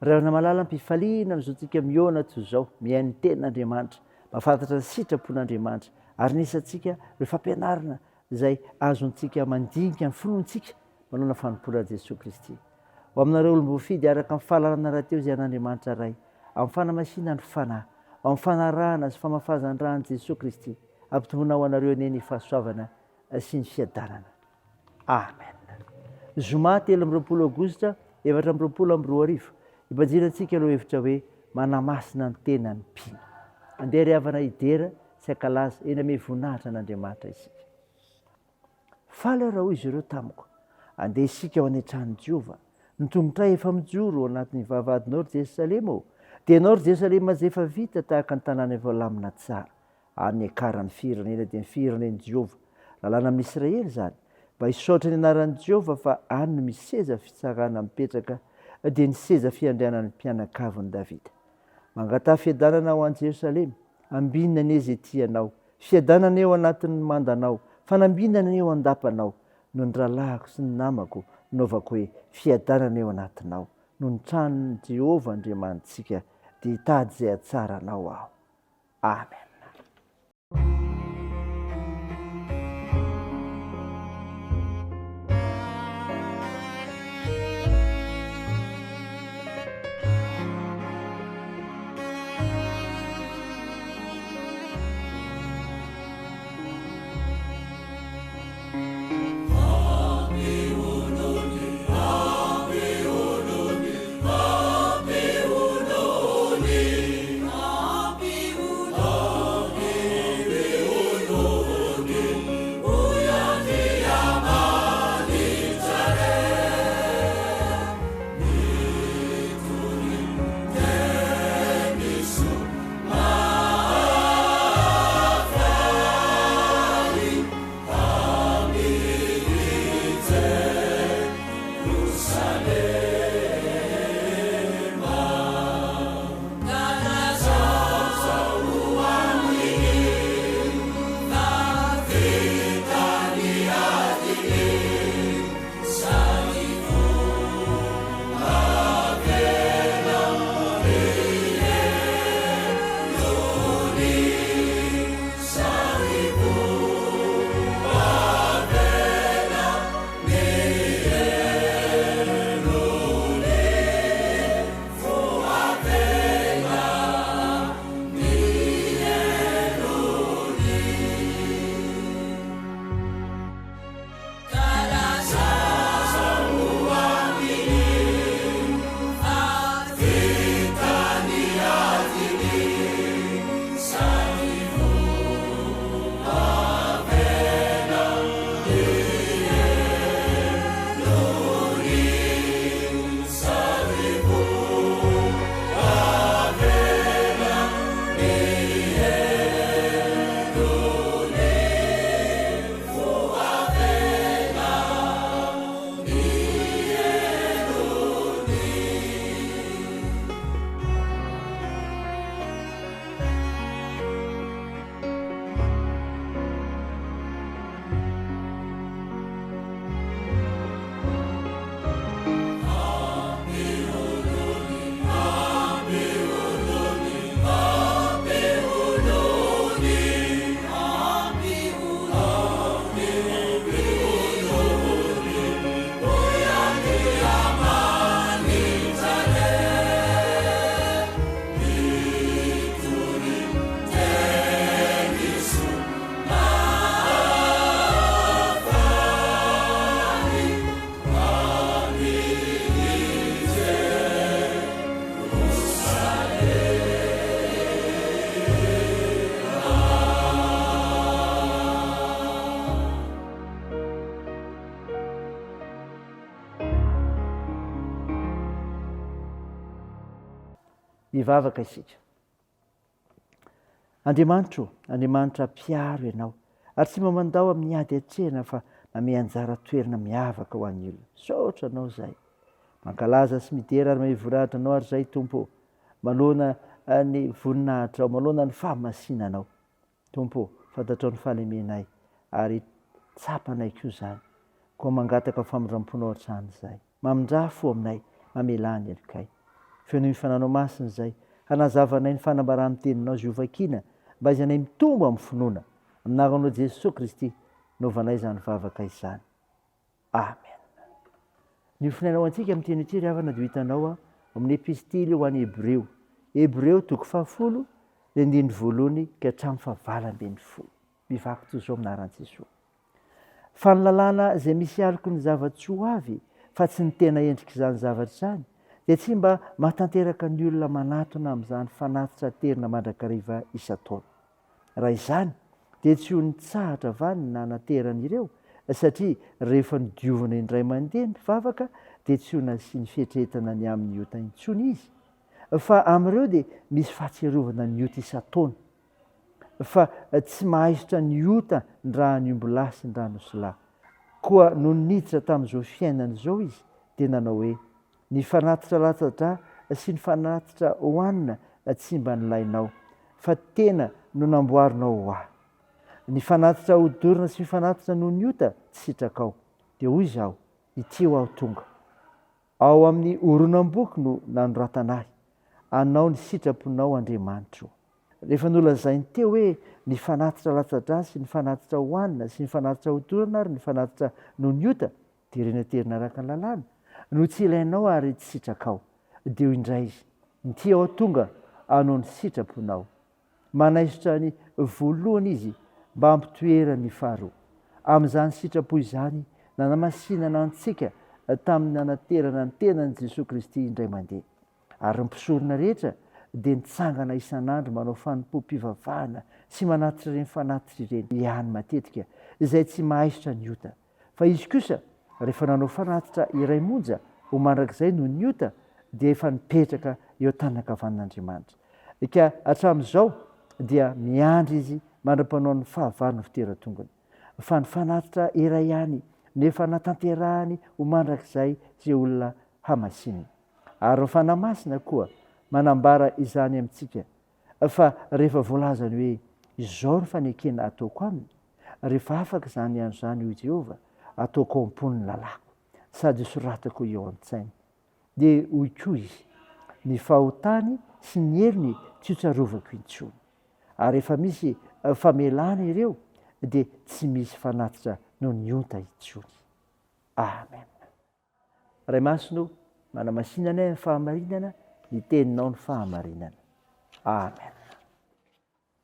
Raha malala mpifaliana n'izao miona toy izao mihainy tenin'Andriamanitra, mahafantatra ny sitrapon'Andriamanitra ary nisantsika ireo fampianarana izay azontsika mandinika ny finoantsika manao fanompoana Jesosy Kristy. Ho aminareo olom-boafidy araka amin'ny fahalalana rahateo izay an'Andriamanitra ray, amin'ny fanamasinany fanahy, amin'ny fanarahana sy famafazan-drany Jesosy Kristy, ampitomboina ho anareo neny fahasoavana sy ny fiadanana. Amen. Zoma 13 Aogositra 2024 ipanjirantsika ireo hevitra hoe manamasina ny tenany mpino. Andeha ry havana idera sy ankalaza eny ame voninahitra an'Andriamanitra isika. Faly raha hoy izy ireo tamiko, andeha isika ho any an-tranon'i Jehova. Ny tongotra efa mijoro ao anatin'ny vavahadinao ry Jerosalema ô. Dia ianao ry Jerosalema izay efa vita tahaka ny tanàna efa lamina tsara. Any akaran'ny firenena dia ny firenen'i Jehova. Lalàna amin'ny Israely izany. Mba hisaotra ny anaran'i Jehova fa any no misy seza fitsarana mipetraka dia ny seza fiandrianan'ny mpianakavon'i Davida. Mangatà fiadanana ho an'i Jerosalema, ambinina anie izay tianao, fiadanana eo anatin'ny mandanao, fanambinana eo an-dapanao, no ny rahalahyko sy ny namako naovako hoe fiadanana eo anatinao, no ny tranon'i Jehova Andriamanitsika dia hitady izay hatsaranao aho. Amen. Mivavaka isika. Andriamanitra, Andriamanitra mpiaro ianao, ary tsy mamandao amin'ny ady hatrehana fa manome anjara toerana miavaka ho an'ny olona. Saotra anao izay. Mankalaza sy midera ary mahavoarahatra anao ary izay Tompo, manoloana ny voninahitra, manoloana ny fahamasinanao. Tompo, fantatrao ny fahalemenay ary tsapanay koa izany, koa mangataka famindramponao hatrany izay. Mamindra fo aminay, mamelany elokay. feo ny fananao masina zay hanazavanay ny fanambarany teninao ziovakina mba izanay mitombo amin'ny finoana aminaranao Jesosy Kristy novanay izany vavaka izany. Amen. Ny finainao antsika amin'ny teny ity ry havana dia hitanao amin'ny epistily ho an'ny Hebreo. Hebreo 10 dia andiny voalohany ka hatramin'ny 8. Mivaky toy izao aminaran'i Jesosy. Fa ny lalàna izay misy aloko ny zavatra ho avy fa tsy ny tena endrika izany zavatra izany dia tsy mba mahatanteraka ny olona manatona amin'izany fanatitra terina mandrakariva isan-taona. Raha izany dia tsy ho nitsahatra vany na nateran'ireo satria rehefa nidiovana indray mandeha ny vavaka dia tsy ho nasiany fihetretana ny amin'ny ota intsony izy. Fa amin'ireo dia misy fahatserovana ny ota isan-taona. Fa tsy mahaisotra ny ota ny raha ny ombolà sy ny rano sy lahy. Koa no niditra tamin'izao fiainana izao izy dia nanao hoe ny fanatitra latsa-drà sy ny fanatitra hohanina tsy mba nilainao fa tena no namboarinao ho ahy. Ny fanatitra hodorina sy ny fanatitra noho ny ota tsy sitrakao. Dia hoy izaho, ity ho aho tonga. Ao amin'ny oronam-boky no nanoratanahy, anao ny sitraponao Andriamanitra. Rehefa nolazainy teo hoe ny fanatitra latsa-drà sy ny fanatitra hohanina sy ny fanatitra hodorina ary ny fanatitra noho ny ota dia ireny terina araka ny lalàna no tsy ilainao ary tsy sitrakao. Dia hoy indray izy, ity aho tonga anao ny sitraponao. Manaisotra ny voalohany izy mba hampitoerany ny faharoa. Amin'izany sitrapo izany nanamasinana antsika tamin'ny nanaterana ny tenan'i Jesosy Kristy indray mandeha. Ary ny mpisorona rehetra dia nitsangana isan'andro manao fanompo-pivavahana sy manatitra ireny fanatitra ireny ihany matetika izay tsy mahaisotra ny ota. Fa izy kosa rehefa nanao fanatitra iray monja ho mandrakizay noho ny ota dia efa nipetraka eo an-tanankavan'Andriamanitra. Ka hatramin'izao dia miandry izy mandra-panao ny fahavariny fitoeran-tongony. Fa ny fanatitra iray ihany nefa natanterahany ho mandrakizay izay olona hamasinina. Ary ny fanahy masina koa manambara izany amintsika fa rehefa voalazany hoe izao ny fanekena ataoko aminy, rehefa afaka izany andro izany hoy Jehovah, ataoko ao am-pon'ny lalàko sady soratako eo an-tsainy. Dia hoy koa izy, ny fahotany sy ny heriny tsy ho tsarovako intsony. Ary rehefa misy famelana ireo dia tsy misy fanatitra noho ny ota intsony. Amen. Ray masino, manamasinana ny fahamarinana, ny teninao ny fahamarinana. Amen.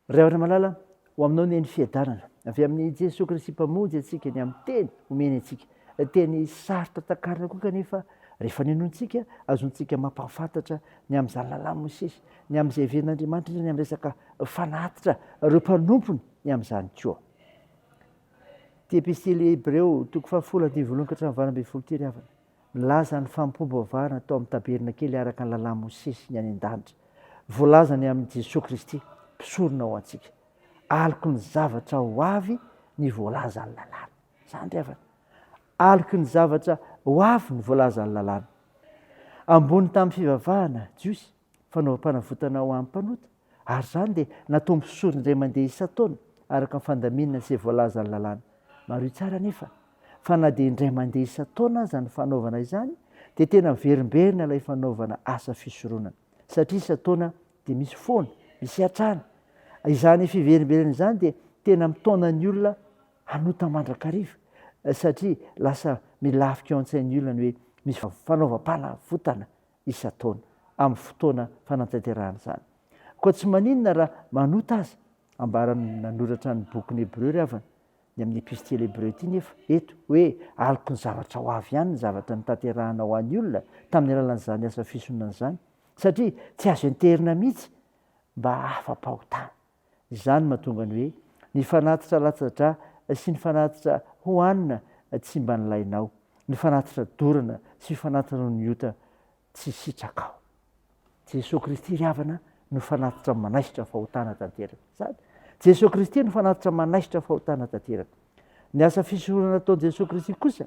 Ray havana malala, ho aminao ny fiadanana avy amin'ny Jesosy Kristy mpamonjy antsika ny amin'ny teny omeny antsika. Teny sarotra takarina koa kanefa rehefa nenontsika azontsika mampahafantatra ny amin'izany lalàna Mosesy, ny amin'izay heveren'Andriamanitra, ny amin'ny resaka fanatitra ireo mpanompony ny amin'izany koa. Ty epistily Hebreo 10:1-20 ty ry havana. Milaza ny fampombavahana tao amin'ny taberna kely araka ny lalàna Mosesy ny any an-danitra. Voalaza ny amin'ny Jesosy Kristy mpisorona ao antsika. Aloko ny zavatra ho avy ny voalaza ny lalàna. Zany ry havana. Aloko ny zavatra ho avy ny voalaza ny lalàna. Ambony tamin'ny fivavahana jiosy fanaovam-panavotana ho amin'ny mpanota. Ary zany dia natao misorona indray mandeha isan-taona araka ny fandaminana sy voalaza ny lalàna. Maro tsara nefa fa na dia indray mandeha isan-taona aza ny fanaovana izany dia tena miverimberina ilay fanaovana asa fisoronana. Satria isan-taona dia misy foana, misy hatrana. Izany fiverimberina izany dia tena mitaona ny olona hanota mandrakariva satria lasa milafika eo an-tsain'ny olona ny hoe misy fanaovam-panavotana isan-taona amin'ny fotoana fanatanterahana izany. Koa tsy maninona raha manota aza, ambarany nanoratra ny bokin'ny Hebreo ry havana ny amin'ny epistily Hebreo ity nefa eto hoe aloko ny zavatra ho avy ihany ny zavatra nitanterahana ho an'ny olona tamin'ny alalan'izany asa fisonana izany satria tsy azo enterina mihitsy mba afa-pahotana. Izany mahatonga ny hoe ny fanatitra latsa-drà sy ny fanatitra hohanina tsy mba nilainao, ny fanatitra dorana sy ny fanatitra noho ny ota tsy sitrakao. Jesosy Kristy ry havana no fanatitra manaisitra fahotana tanteraka. Zany Jesosy Kristy no fanatitra manaisitra fahotana tanteraka. Ny asa fisoronana ataon'i Jesosy Kristy kosa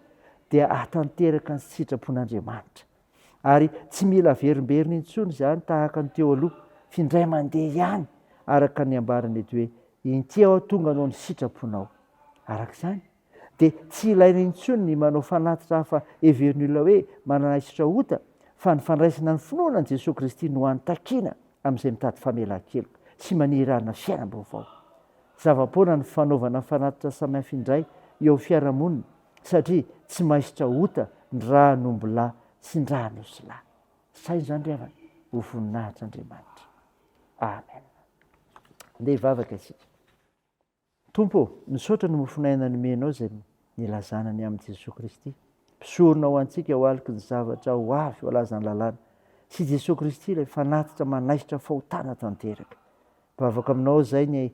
dia hatanteraka ny sitrapon'Andriamanitra. Ary tsy mila verimberina intsony izany tahaka ny teo aloha findray mandeha ihany araka ny ambarany eto hoe inty aho tonga anao ny sitraponao. Araka izany dia tsy ilaina intsony ny manao fanatitra hafa heverin'ny olona hoe mananaisitra ota fa nyfandraisana ny finoana an' Jesosy Kristy no antakina amin'izay mitady famelan-keloka sy manirana fiainam-baovao. Zava-poana ny fanaovana fanatitra samihafa indray eo fiarahamonina satria tsy maisitra ota ny raha nombo-lahy sy ny raha nosolahy. Sainy izany ry havana ho voninahitra Andriamanitra. Amen. Andeha hivavaka isika. Tompo, misaotra ny mofinaina nomenao izay nilazanany amin'i Jesosy Kristy. Mpisorona ho antsika ho aliky ny zavatra ho avy ho alazany lalàna. Sy Jesosy Kristy ilay fanatitra manaisitra fahotana tanteraka. Vavaka aminao izay ny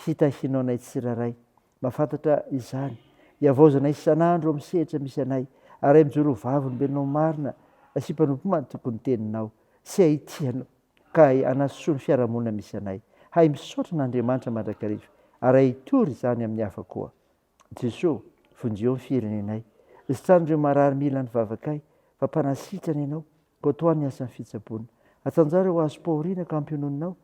hitahinao anay tsiraray. Mahafantatra izany. Hiavaozanay isan'andro amin'ny sehatra misy anay. Ary mijoro vavy olombelonao marina sy mpanompo manontoko ny teninao. Sy ahitianao ka anasoa ny fiarahamonina misy anay. Hay misaotra n'Andriamanitra mandrakariva. Ary ahitory izany amin'ny hafa koa. Jesosy, vonjeo ny firenenay. Izitrano marary mila ny vavakay, fa mpanasitrana ianao, ko toany ny asan'ny fitsaboana. Atanjara ho azo pahoriana ka ampiononinao.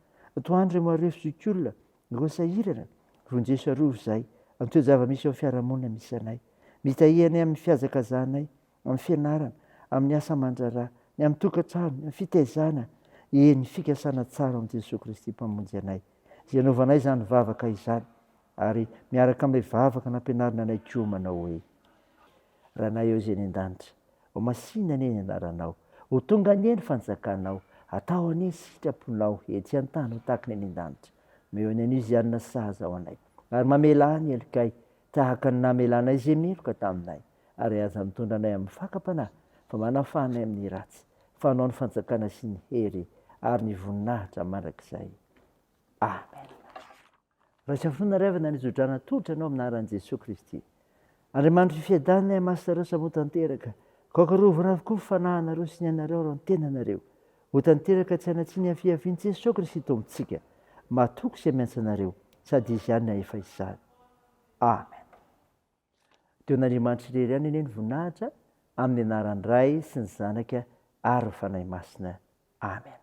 Toandro mareo fizokiolona, go sahirana, vonjeo sarovo izay, amin'ny toe-java-misy ao fiarahamonina misy anay. Mitahianay amin'ny fiazakazanay, amin'ny fianarana, amin'ny asa aman-draharaha, ny amin'ny tokantrano, ny amin'ny fitaizana, ny fikasana tsara amin'i Jesosy Kristy mpamonjy anay. Izay anaovanay izany vavaka izany, ary miaraka amin'ilay vavaka nampianarina anay koa manao hoe: raha nay eo izay ny an-danitra, ho masinana eny anaranao, ho tonga anieny fanjakanao, atao anie sitraponao etsy an-tany ho tahaka ny an-danitra. Meo any an'izy ianona sahaza ao anay, ary mamela ny elikay tahaka ny namelanay izay meloka taminay, ary aza mitondra anay amin'ny fakam-panahy, fa manafanay amin'ny ratsy, fanao ny fanjakana sy ny hery, ary ny voninahitra mandrakizay. Amen. Raha tsy afonona revana ny zodrana tolotra anao aminaran'i Jesosy Kristy. Andriamanitra fifiadanana masareo samoa tanteraka. Kokarovana avokoa fanahana sy ny anareo raha ny tenanareo. Ho tanteraka tsy anatsiny amin'ny fiavian'i Jesosy Kristy tombontsika. Matoky sy amiantsanareo sady izy ihany efa izany. Amen. Teo n'Andriamanitra irery ihany eny ny voninahitra amin'ny anaran'ny Ray sy ny Zanaka ary ny Fanahy Masina. Amen.